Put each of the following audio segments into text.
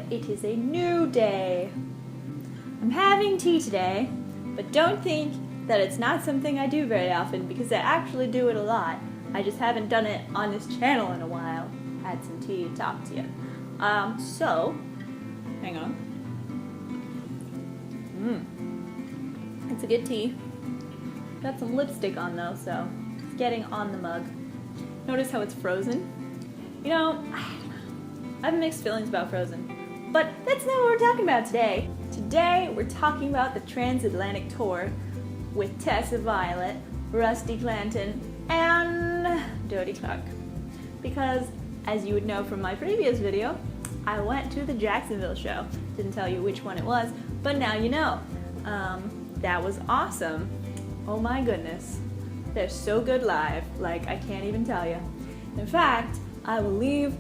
it is a new day. I'm having tea today, but don't think that it's not something I do very often, because I actually do it a lot. I just haven't done it on this channel in a while. Had some tea to talk to you. So, hang on. It's a good tea. Got some lipstick on though, so it's getting on the mug. Notice how it's frozen? You know, I have mixed feelings about Frozen, but that's not what we're talking about today. Today, we're talking about the Transatlantic tour with Tessa Violet, Rusty Clanton, and Dodie Clark. Because, as you would know from my previous video, I went to the Jacksonville show. Didn't tell you which one it was, but now you know. That was awesome. Oh my goodness. They're so good live, like I can't even tell you. In fact, I will leave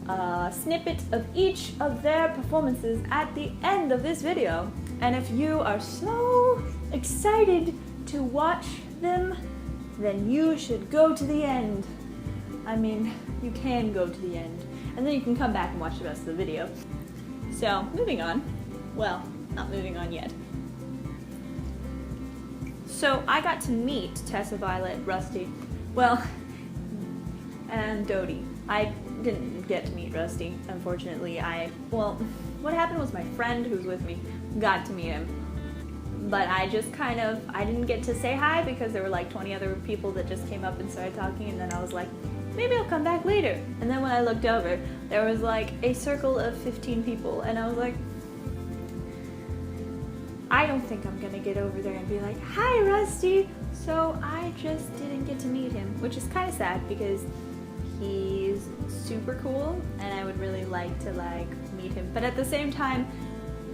a snippet of each of their performances at the end of this video. And if you are so excited to watch them, then you should go to the end. I mean, you can go to the end, and then you can come back and watch the rest of the video. So, moving on. Well, not moving on yet. So, I got to meet Tessa Violet, Rusty, well, and Dodie. I didn't get to meet Rusty, unfortunately. Well, what happened was my friend who was with me got to meet him. But I just I didn't get to say hi because there were like 20 other people that just came up and started talking, and then I was like, maybe I'll come back later. And then when I looked over, there was like a circle of 15 people, and I was like, I don't think I'm gonna get over there and be like, hi Rusty! So I just didn't get to meet him, which is kind of sad because he's super cool and I would really like to meet him. But at the same time,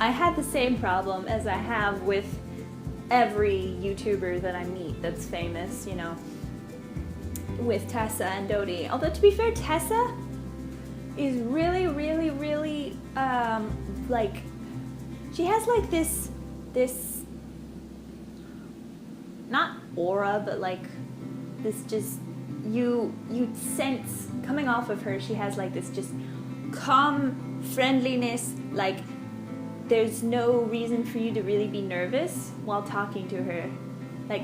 I had the same problem as I have with every YouTuber that I meet that's famous, you know, with Tessa and Dodie. Although to be fair, Tessa is really, really, really, she has like this, not aura, but like this just, you sense coming off of her, she has like this just calm friendliness, like there's no reason for you to really be nervous while talking to her. Like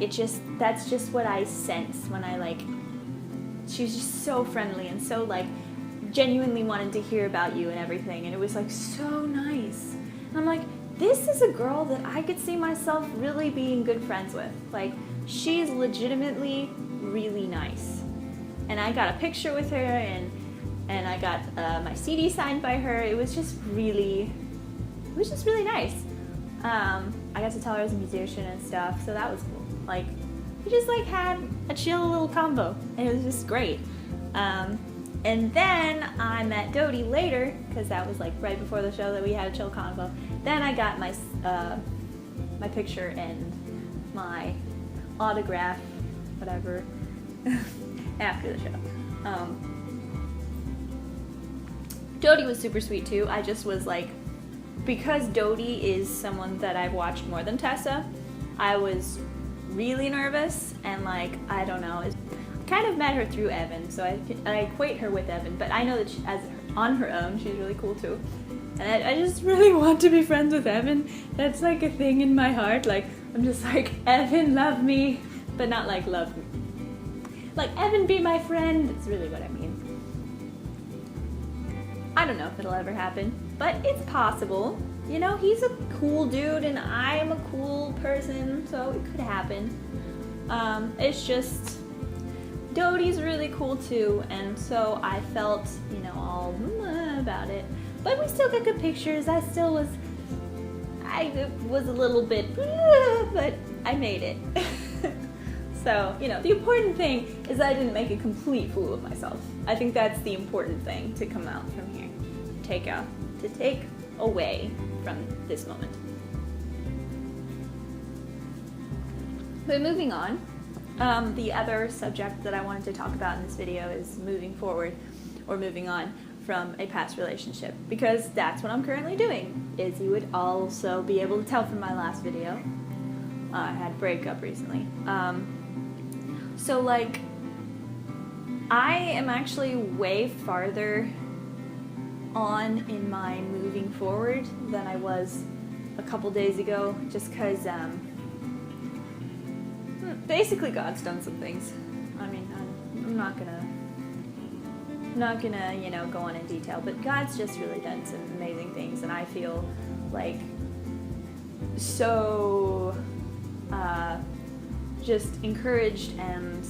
that's just what I sense when she's just so friendly and so like genuinely wanted to hear about you and everything, and it was like so nice. And I'm like, this is a girl that I could see myself really being good friends with. Like, she's legitimately really nice. And I got a picture with her, and I got my CD signed by her. It was just really nice. I got to tell her I was a musician and stuff, so that was cool. Like, we just like had a chill little combo, and it was just great. And then I met Dodie later, because that was like right before the show that we had a chill convo. Then I got my my picture and my autograph, whatever, after the show. Dodie was super sweet too. I just was like, because Dodie is someone that I've watched more than Tessa, I was really nervous, and like, I don't know, I kind of met her through Evan, so I equate her with Evan, but I know that on her own, she's really cool too. And I just really want to be friends with Evan. That's like a thing in my heart. Like, I'm just like, Evan, love me, but not like love me. Like, Evan, be my friend. That's really what I mean. I don't know if it'll ever happen, but it's possible. You know, he's a cool dude and I'm a cool person, so it could happen. It's just, Dodie's really cool too, and so I felt, you know, all about it. But we still got good pictures. I was a little bit, but I made it. So, you know, the important thing is I didn't make a complete fool of myself. I think that's the important thing to come out from here, to take away from this moment. But moving on, the other subject that I wanted to talk about in this video is moving forward, or moving on from a past relationship, because that's what I'm currently doing, as you would also be able to tell from my last video. I had a breakup recently. So like, I am actually way farther on in my moving forward than I was a couple days ago, just because basically God's done some things. I mean, I'm not gonna go on in detail, but God's just really done some amazing things, and I feel like so just encouraged and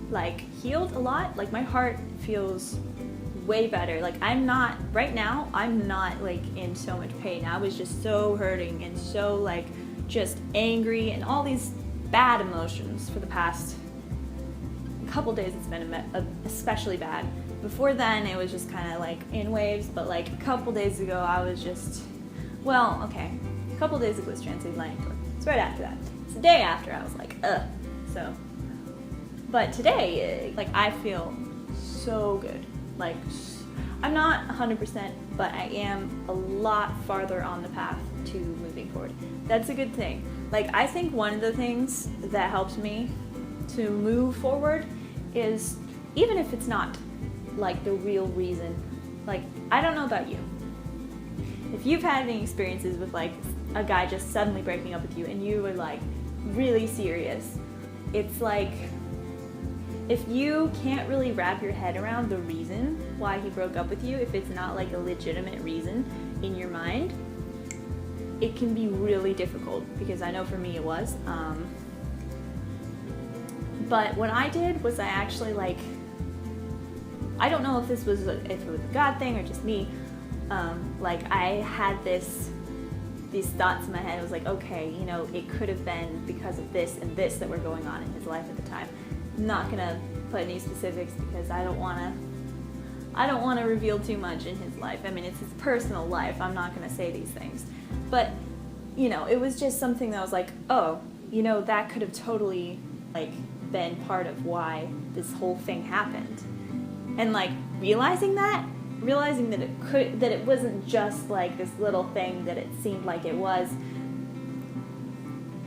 like healed a lot. Like my heart feels way better. Like right now I'm not like in so much pain. I was just so hurting and so like just angry and all these bad emotions for the past couple days. It's been especially bad. Before then it was just kind of like in waves, but like a couple days ago I was just, a couple days ago was Transatlantic. It's right after that. It's the day after I was like, but today, like, I feel so good. Like, I'm not 100%, but I am a lot farther on the path to moving forward. That's a good thing. Like, I think one of the things that helps me to move forward is, even if it's not, like, the real reason, like, I don't know about you. If you've had any experiences with, like, a guy just suddenly breaking up with you and you were, like, really serious, it's like, if you can't really wrap your head around the reason why he broke up with you, if it's not like a legitimate reason in your mind, it can be really difficult, because I know for me it was. But what I did was I actually like, I don't know if it was a God thing or just me, like I had these thoughts in my head. I was like, okay, it could have been because of this and this that were going on in his life at the time. I'm not gonna put any specifics because I don't wanna reveal too much in his life. I mean, it's his personal life. I'm not gonna say these things. But, it was just something that I was like, oh, that could have totally like been part of why this whole thing happened. And like realizing that it wasn't just like this little thing that it seemed like it was,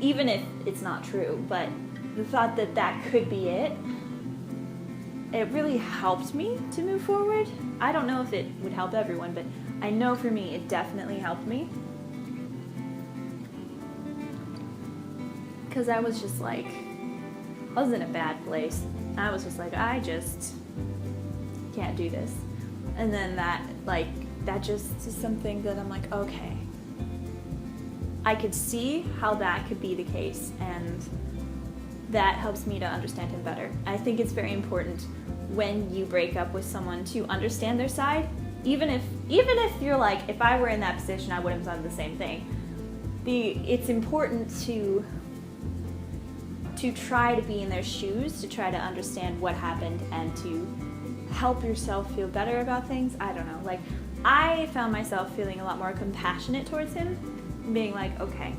even if it's not true, but the thought that could be it really helped me to move forward. I don't know if it would help everyone, but I know for me it definitely helped me. Because I was just like, I was in a bad place. I was just like, I just can't do this. And then that just is something that I'm like, okay, I could see how that could be the case, and that helps me to understand him better. I think it's very important when you break up with someone to understand their side, even if you're like, if I were in that position, I would have done the same thing. It's important to try to be in their shoes, to try to understand what happened and to help yourself feel better about things. I don't know, like I found myself feeling a lot more compassionate towards him, being like, okay,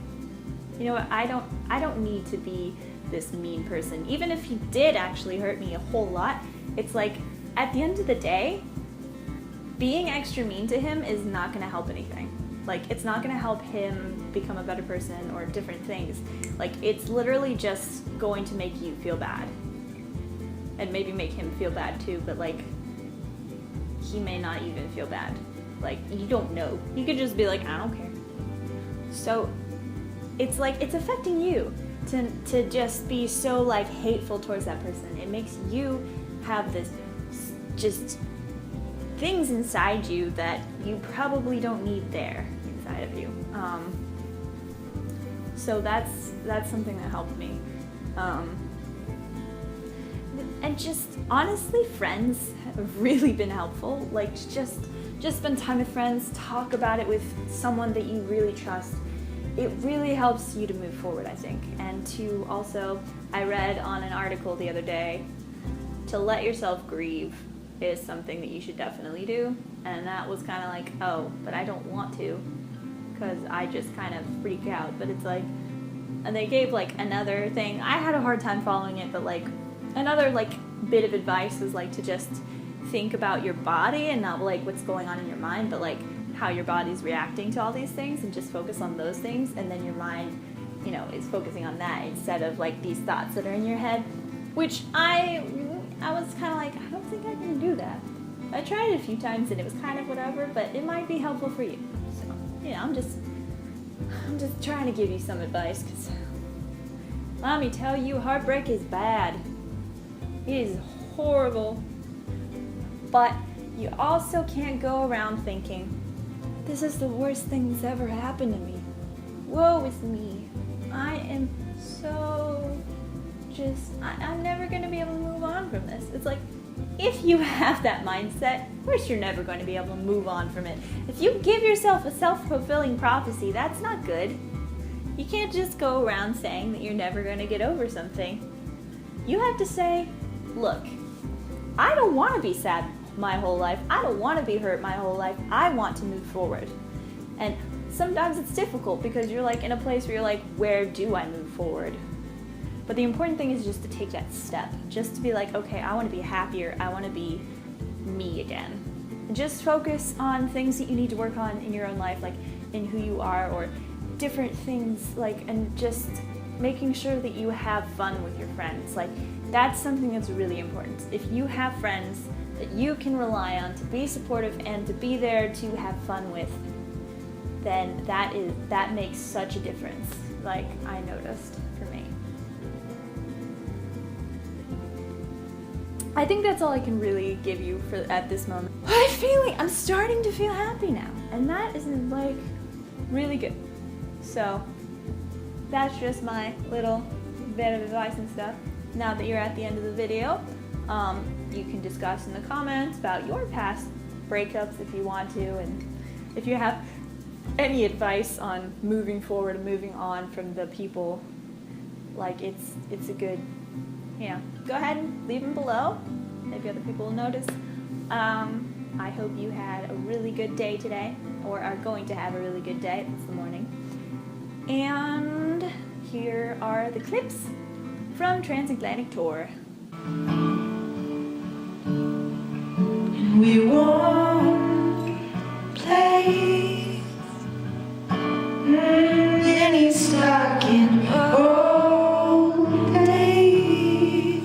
you know what, I don't need to be this mean person. Even if he did actually hurt me a whole lot, it's like, at the end of the day, being extra mean to him is not going to help anything. Like, it's not going to help him become a better person or different things. Like, it's literally just going to make you feel bad. And maybe make him feel bad too, but like, he may not even feel bad. Like, you don't know. You could just be like, I don't care. So, it's like, it's affecting you to just be so like hateful towards that person. It makes you have this just things inside you that you probably don't need there inside of you. So that's something that helped me. And just honestly, friends have really been helpful. Like, just spend time with friends, talk about it with someone that you really trust. It really helps you to move forward, I think. And to also, I read on an article the other day, to let yourself grieve is something that you should definitely do. And that was kind of like, oh, but I don't want to, because I just kind of freak out. But it's like, and they gave like another thing. I had a hard time following it, but like another like bit of advice was like to just think about your body and not like what's going on in your mind, but like how your body's reacting to all these things, and just focus on those things, and then your mind, is focusing on that instead of like these thoughts that are in your head, which I was kind of like, I don't think I can do that. I tried it a few times and it was kind of whatever, but it might be helpful for you. So, you know, I'm just trying to give you some advice, because let me tell you, heartbreak is bad. It is horrible. But you also can't go around thinking, this is the worst thing that's ever happened to me. Woe is me. I am so I'm never going to be able to move on from this. It's like, if you have that mindset, of course you're never going to be able to move on from it. If you give yourself a self-fulfilling prophecy, that's not good. You can't just go around saying that you're never going to get over something. You have to say, look, I don't want to be sad my whole life. I don't want to be hurt my whole life. I want to move forward. And sometimes it's difficult because you're like in a place where you're like, where do I move forward? But the important thing is just to take that step, just to be like, okay, I want to be happier. I want to be me again. And just focus on things that you need to work on in your own life, like in who you are, or different things, like, and just making sure that you have fun with your friends. Like, that's something that's really important. If you have friends that you can rely on to be supportive and to be there to have fun with, then that makes such a difference, like I noticed for me. I think that's all I can really give you at this moment. I'm starting to feel happy now, and that is like really good. So that's just my little bit of advice and stuff. Now that you're at the end of the video, you can discuss in the comments about your past breakups if you want to, and if you have any advice on moving forward and moving on from the people, like it's a good, yeah, go ahead and leave them below. Maybe other people will notice. I hope you had a really good day today, or are going to have a really good day. It's the morning. And here are the clips from Transatlantic tour. We won't play any stuck in old days.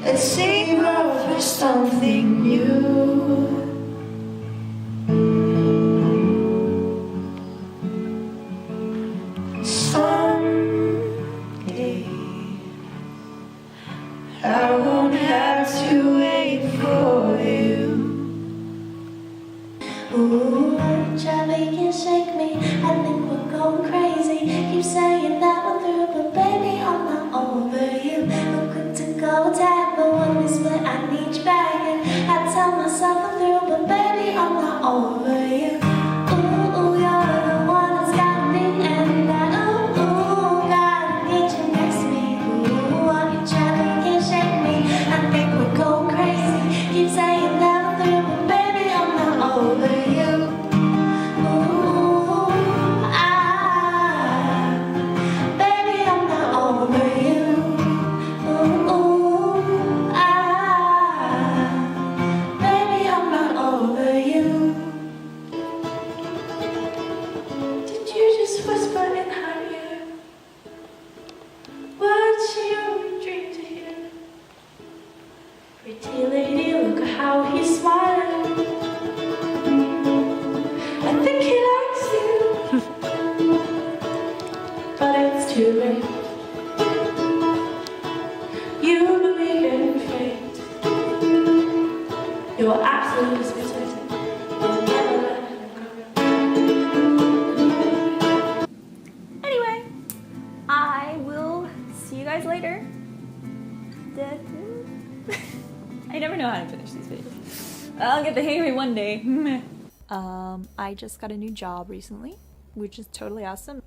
Let's save up for something new. Someday I won't have to wait for you. Ooh, Charlie can shake me. I think we're going crazy. Keep saying that we're through, but baby, I'm not over you. We're quick to go attack, but when we split, I need you back. And I tell myself I'm through, but baby, I'm not over you. Ooh, you're the one that's got me, and ooh, gotta get you next to me. Ooh, Charlie can shake me. I think we're going crazy. Keep saying that I'm through, but baby, I'm not over you. Ooh, baby, I'm not over you. Ooh, baby, I'm not over you. Did you just whisper in her ear what she only dreamed to hear? Pretty lady, look at how he's smiling. I think he likes you, but it's too late. You believe in fate. You're absolutely certain you'll never let him go. Anyway, I will see you guys later. I never know how to finish these videos. I'll get the hang of it one day. I just got a new job recently, which is totally awesome.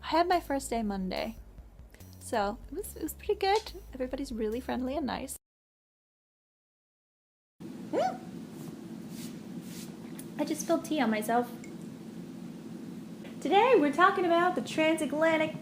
I had my first day Monday, so it was pretty good. Everybody's really friendly and nice. I just spilled tea on myself. Today we're talking about the Transatlantic.